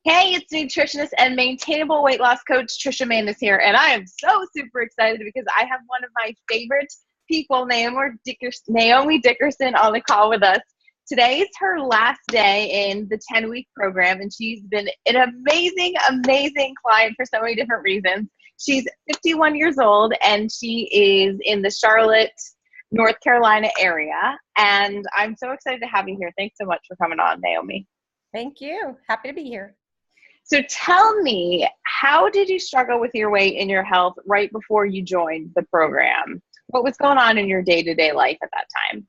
Hey, it's nutritionist and maintainable weight loss coach Trisha Mandes here, and I am so super excited because I have one of my favorite people, Naomi Dickerson, on the call with us. Today is her last day in the 10-week program, and she's been an amazing, amazing client for so many different reasons. She's 51 years old, and she is in the Charlotte, North Carolina area, and I'm so excited to have you here. Thanks so much for coming on, Naomi. Thank you. Happy to be here. So tell me, how did you struggle with your weight and your health right before you joined the program? What was going on in your day-to-day life at that time?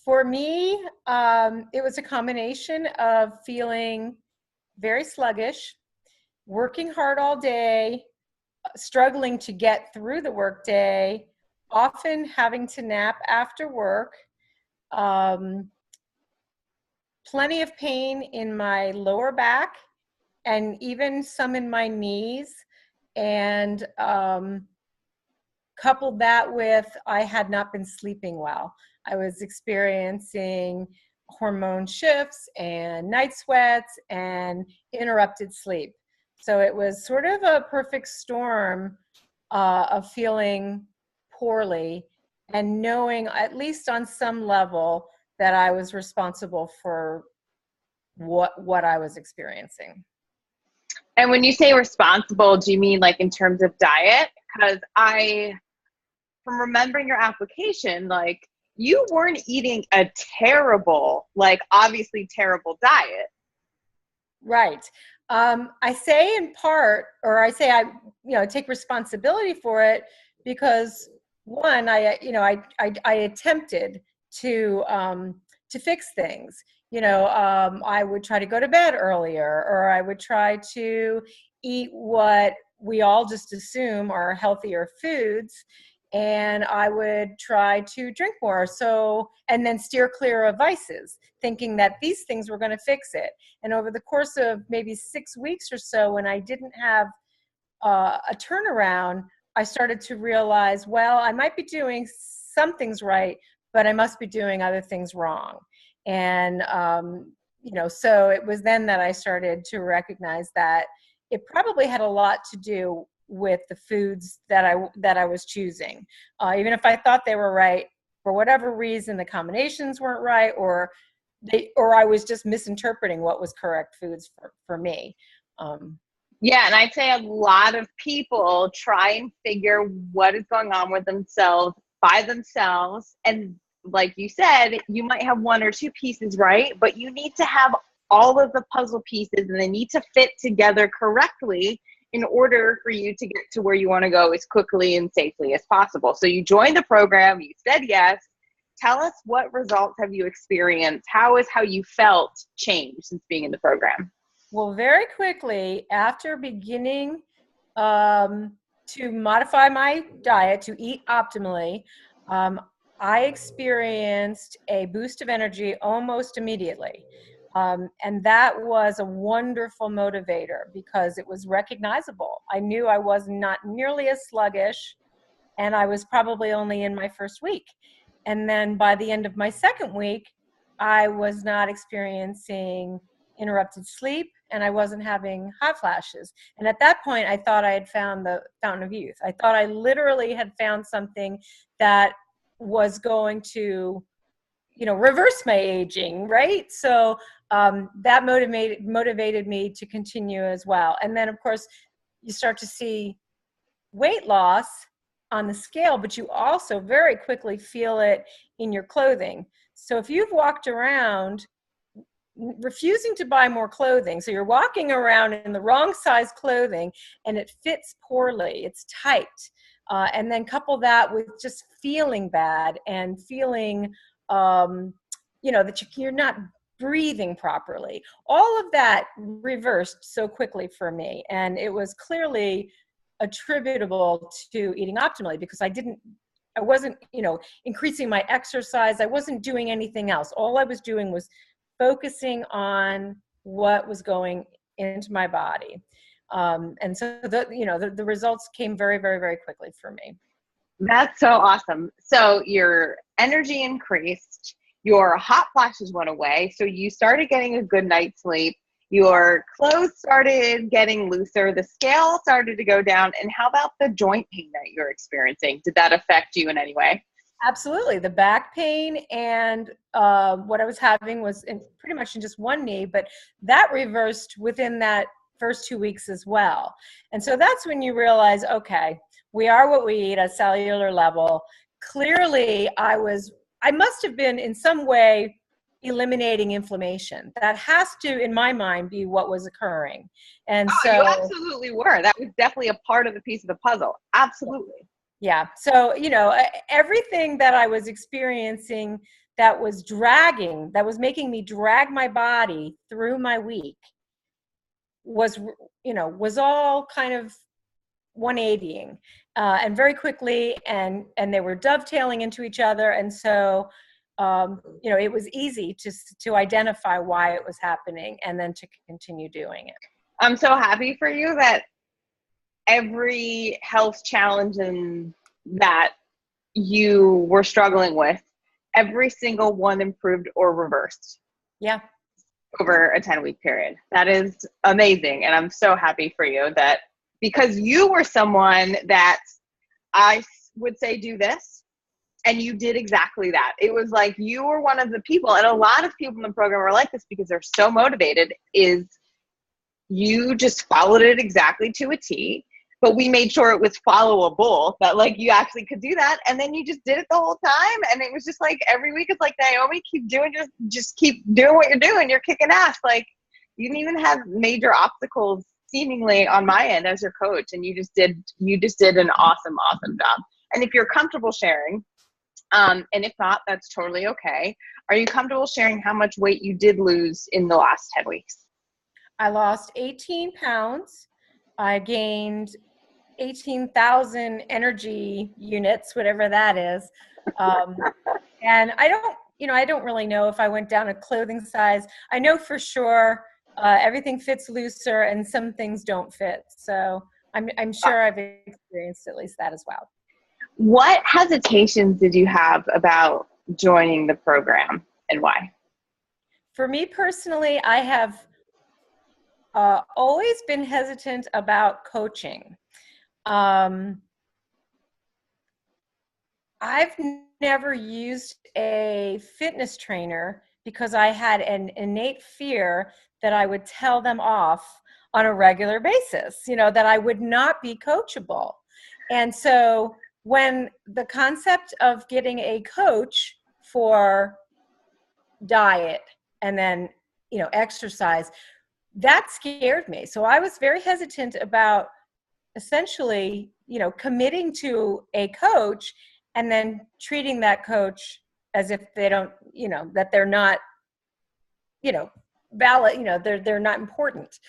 For me, it was a combination of feeling very sluggish, working hard all day, struggling to get through the workday, often having to nap after work, plenty of pain in my lower back, and even some in my knees, and coupled that with I had not been sleeping well. I was experiencing hormone shifts and night sweats and interrupted sleep. So it was sort of a perfect storm of feeling poorly and knowing, at least on some level, that I was responsible for what I was experiencing. And when you say responsible, do you mean like in terms of diet? Because from remembering your application, like you weren't eating a terrible, like obviously terrible diet. Right. I say in part, or I say I take responsibility for it because one, I attempted to fix things. I would try to go to bed earlier, or I would try to eat what we all just assume are healthier foods, and I would try to drink more. And then steer clear of vices, thinking that these things were going to fix it. And over the course of maybe 6 weeks or so, when I didn't have a turnaround, I started to realize, well, I might be doing some things right, but I must be doing other things wrong. And, so it was then that I started to recognize that it probably had a lot to do with the foods that I was choosing. Even if I thought they were right, for whatever reason, the combinations weren't right, or I was just misinterpreting what was correct foods for me. Yeah, and I'd say a lot of people try and figure what is going on with themselves by themselves, and like you said, you might have one or two pieces right, but you need to have all of the puzzle pieces and they need to fit together correctly in order for you to get to where you want to go as quickly and safely as possible. So you joined the program, you said yes. Tell us, what results have you experienced? How you felt changed since being in the program? Well, very quickly after beginning to modify my diet to eat optimally, I experienced a boost of energy almost immediately. And that was a wonderful motivator because it was recognizable. I knew I was not nearly as sluggish, and I was probably only in my first week. And then by the end of my second week, I was not experiencing interrupted sleep, and I wasn't having hot flashes. And at that point, I thought I had found the fountain of youth. I thought I literally had found something that was going to, reverse my aging, right? So that motivated me to continue as well. And then, of course, you start to see weight loss on the scale, but you also very quickly feel it in your clothing. So if you've walked around refusing to buy more clothing, so you're walking around in the wrong size clothing and it fits poorly, it's tight, and then couple that with just feeling bad and feeling that you're not breathing properly, all of that reversed so quickly for me. And it was clearly attributable to eating optimally because I wasn't increasing my exercise. I wasn't doing anything else. All I was doing was focusing on what was going into my body. And so the results came very, very, very quickly for me. That's so awesome. So your energy increased, your hot flashes went away. So you started getting a good night's sleep. Your clothes started getting looser. The scale started to go down. And how about the joint pain that you're experiencing? Did that affect you in any way? Absolutely. The back pain and what I was having was pretty much in just one knee, but that reversed within that first 2 weeks as well. And so that's when you realize, okay, we are what we eat at cellular level. Clearly, I must have been in some way eliminating inflammation. That has to, in my mind, be what was occurring. And Oh, you absolutely were. That was definitely a part of the piece of the puzzle. Absolutely. Yeah. So, everything that I was experiencing that was making me drag my body through my week was all kind of 180ing and very quickly, and they were dovetailing into each other. And so, it was easy to identify why it was happening and then to continue doing it. I'm so happy for you that every health challenge that you were struggling with, every single one improved or reversed. Yeah. Over a 10-week period. That is amazing. And I'm so happy for you that, because you were someone that I would say do this, and you did exactly that. It was like you were one of the people, and a lot of people in the program are like this because they're so motivated, is you just followed it exactly to a T, but we made sure it was followable, that like you actually could do that. And then you just did it the whole time. And it was just like every week it's like, Naomi, keep doing, just keep doing what you're doing. You're kicking ass. Like you didn't even have major obstacles seemingly on my end as your coach. And you just did an awesome job. And if you're comfortable sharing, and if not, that's totally okay. Are you comfortable sharing how much weight you did lose in the last 10 weeks? I lost 18 pounds. I gained 18,000 energy units, whatever that is. And I don't really know if I went down a clothing size. I know for sure everything fits looser and some things don't fit. So I'm sure I've experienced at least that as well. What hesitations did you have about joining the program and why? For me personally, I have always been hesitant about coaching. I've never used a fitness trainer because I had an innate fear that I would tell them off on a regular basis, that I would not be coachable. And so when the concept of getting a coach for diet and then, exercise, that scared me. So I was very hesitant about essentially, committing to a coach and then treating that coach as if they don't, that they're not, valid, they're not important.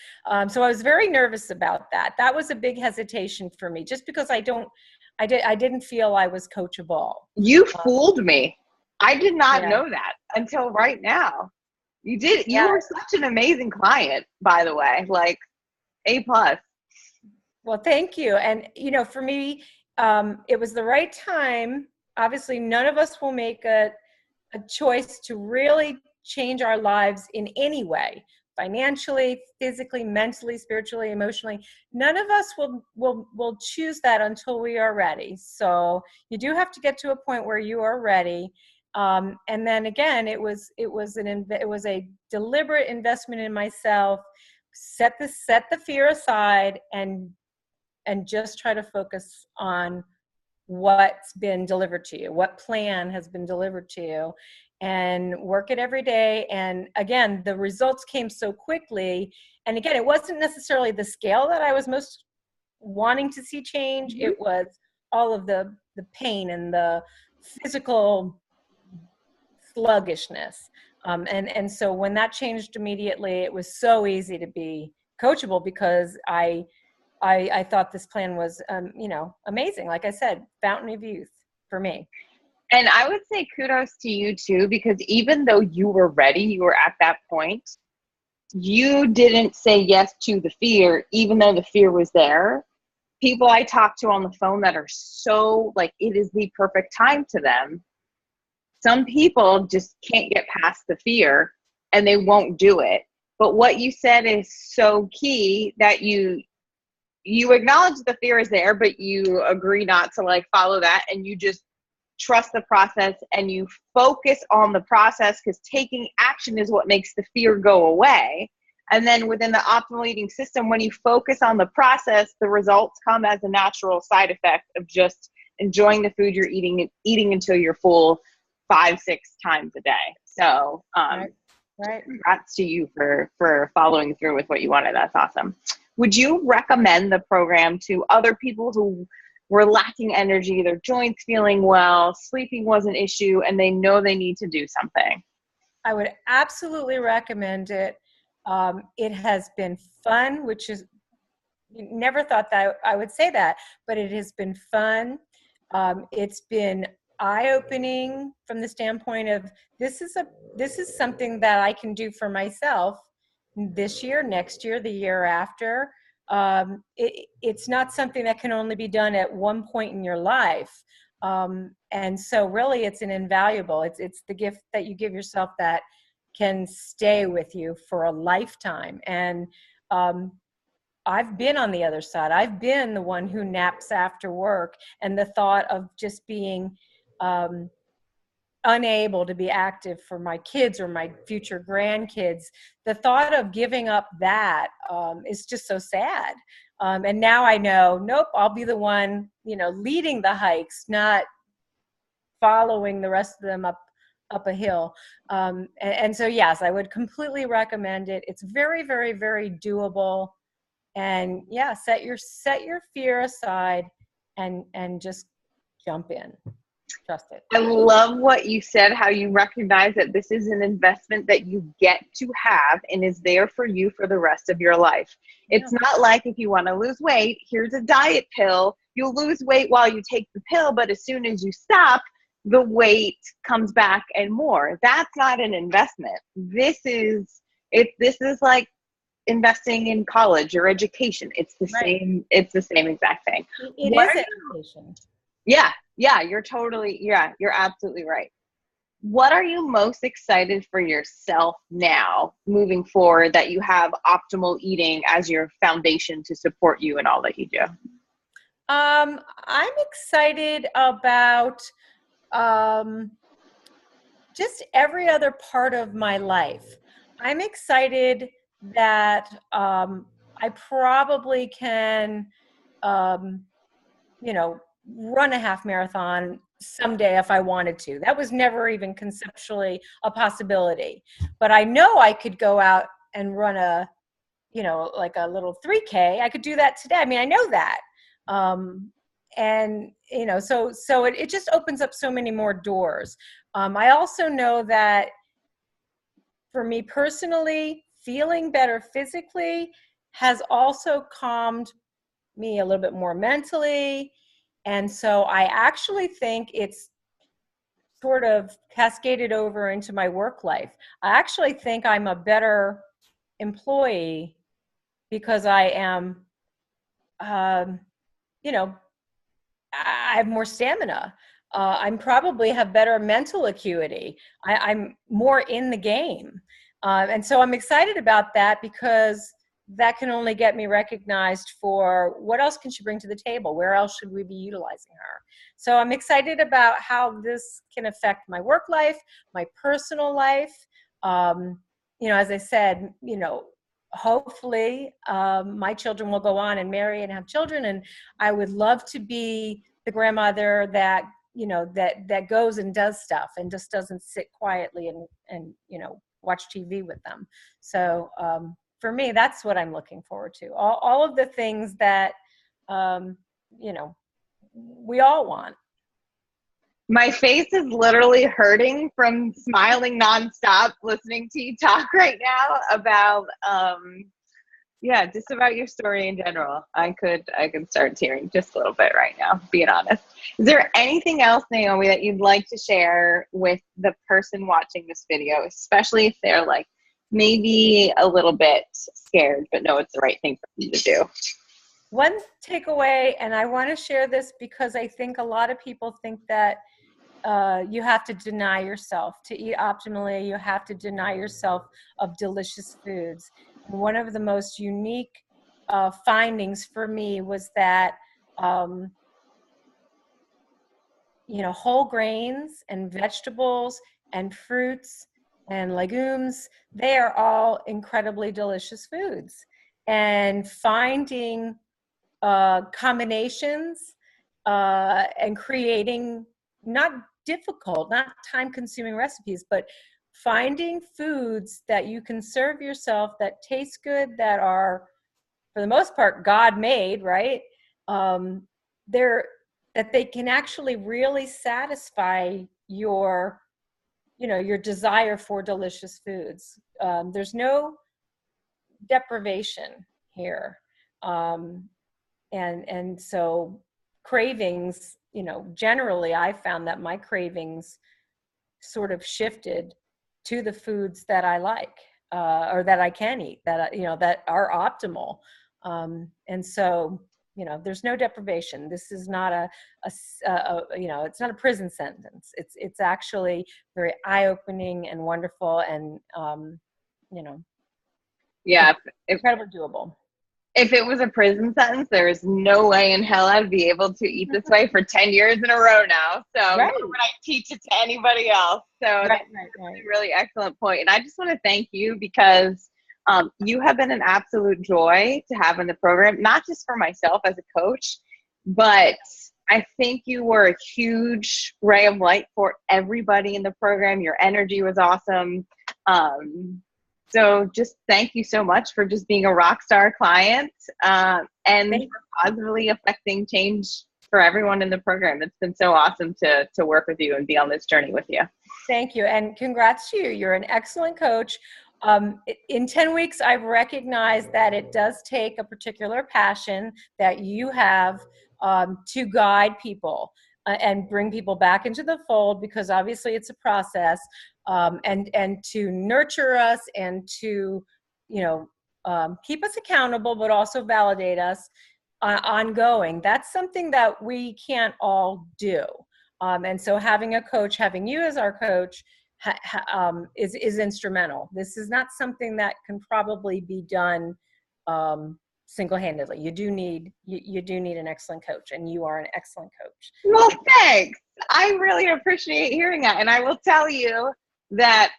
So I was very nervous about that. That was a big hesitation for me, just because I didn't feel I was coachable. You fooled me. I did not know that until right now. You did. You were such an amazing client, by the way, like A+. Well, thank you. And, for me, it was the right time. Obviously, none of us will make a choice to really change our lives in any way, financially, physically, mentally, spiritually, emotionally. None of us will choose that until we are ready. So you do have to get to a point where you are ready. And then again, it was a deliberate investment in myself. Set the fear aside and just try to focus on what's been delivered to you, what plan has been delivered to you, and work it every day. And again, the results came so quickly. And again, it wasn't necessarily the scale that I was most wanting to see change. It was all of the pain and the physical sluggishness. And so when that changed immediately, it was so easy to be coachable because I thought this plan was, amazing. Like I said, fountain of youth for me. And I would say kudos to you too, because even though you were ready, you were at that point, you didn't say yes to the fear, even though the fear was there. People I talk to on the phone that are so like, it is the perfect time to them, Some people just can't get past the fear and they won't do it. But what you said is so key, that you acknowledge the fear is there, but you agree not to like follow that, and you just trust the process and you focus on the process, because taking action is what makes the fear go away. And then within the optimal eating system, when you focus on the process, the results come as a natural side effect of just enjoying the food you're eating until you're full 5-6 times a day. So Right. congrats to you for following through with what you wanted. That's awesome. Would you recommend the program to other people who were lacking energy, their joints feeling well, sleeping was an issue, and they know they need to do something? I would absolutely recommend it. It has been fun, which is, never thought that I would say that, but it has been fun. It's been eye-opening from the standpoint of this is something that I can do for myself this year, next year, the year after. It's not something that can only be done at one point in your life. And so really it's an invaluable, it's the gift that you give yourself that can stay with you for a lifetime. And I've been on the other side. I've been the one who naps after work, and the thought of just being unable to be active for my kids or my future grandkids, the thought of giving up that is just so sad. And now I know, nope, I'll be the one, leading the hikes, not following the rest of them up a hill. And so, yes, I would completely recommend it. It's very, very, very doable. And yeah, set your fear aside and just jump in. Trust it. I love what you said, how you recognize that this is an investment that you get to have and is there for you for the rest of your life. It's not like if you want to lose weight, here's a diet pill. You'll lose weight while you take the pill, but as soon as you stop, the weight comes back and more. That's not an investment. This is like investing in college or education. It's the same. It's the same exact thing. It is education. Yeah, you're absolutely right. What are you most excited for yourself now moving forward, that you have optimal eating as your foundation to support you in all that you do? I'm excited about just every other part of my life. I'm excited that I probably can, run a half marathon someday if I wanted to. That was never even conceptually a possibility. But I know I could go out and run like a little 3K. I could do that today. I mean, I know that. So it just opens up so many more doors. I also know that for me personally, feeling better physically has also calmed me a little bit more mentally. And so I actually think it's sort of cascaded over into my work life. I actually think I'm a better employee because I am, I have more stamina. I'm probably have better mental acuity. I'm more in the game. And so I'm excited about that, because that can only get me recognized for what else can she bring to the table? Where else should we be utilizing her? So I'm excited about how this can affect my work life, my personal life. As I said, hopefully my children will go on and marry and have children. And I would love to be the grandmother that, that goes and does stuff and just doesn't sit quietly and watch TV with them. So, for me, that's what I'm looking forward to. All of the things that, we all want. My face is literally hurting from smiling nonstop, listening to you talk right now about, just about your story in general. I could start tearing just a little bit right now, being honest. Is there anything else, Naomi, that you'd like to share with the person watching this video, especially if they're like, maybe a little bit scared, but know it's the right thing for you to do? One takeaway, and I want to share this because I think a lot of people think that you have to deny yourself. To eat optimally, you have to deny yourself of delicious foods. And one of the most unique findings for me was that, whole grains and vegetables and fruits and legumes, they are all incredibly delicious foods. And finding combinations and creating not difficult, not time-consuming recipes, but finding foods that you can serve yourself that taste good, that are, for the most part, God made, right? They're that they can actually really satisfy your, your desire for delicious foods. There's no deprivation here. And so cravings, generally I found that my cravings sort of shifted to the foods that I like, or that I can eat, that, that are optimal. And so, there's no deprivation. This is not it's not a prison sentence. It's actually very eye-opening and wonderful, and, Yeah. incredibly doable. If it was a prison sentence, there is no way in hell I'd be able to eat this way for 10 years in a row now. So Right. nor would I teach it to anybody else. So that's a really excellent point. And I just want to thank you, because you have been an absolute joy to have in the program, not just for myself as a coach, but I think you were a huge ray of light for everybody in the program. Your energy was awesome. So just thank you so much for just being a rock star client, and for positively affecting change for everyone in the program. It's been so awesome to work with you and be on this journey with you. Thank you. And congrats to you. You're an excellent coach. In 10 weeks, I've recognized that it does take a particular passion that you have to guide people and bring people back into the fold, because obviously it's a process, and to nurture us and to, keep us accountable, but also validate us ongoing. That's something that we can't all do. And so having a coach, having you as our coach, is instrumental. This is not something that can probably be done single-handedly. You do need an excellent coach, and you are an excellent coach. Well, thanks. I really appreciate hearing that. And I will tell you that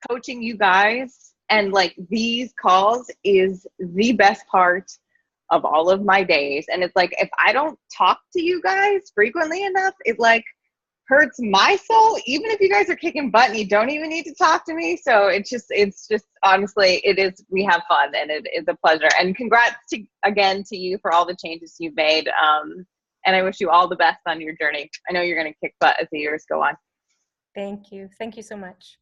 coaching you guys and like these calls is the best part of all of my days. And it's like, if I don't talk to you guys frequently enough, it like hurts my soul. Even if you guys are kicking butt and you don't even need to talk to me. So it's just honestly, we have fun, and it is a pleasure. And congrats again to you for all the changes you've made. And I wish you all the best on your journey. I know you're going to kick butt as the years go on. Thank you. Thank you so much.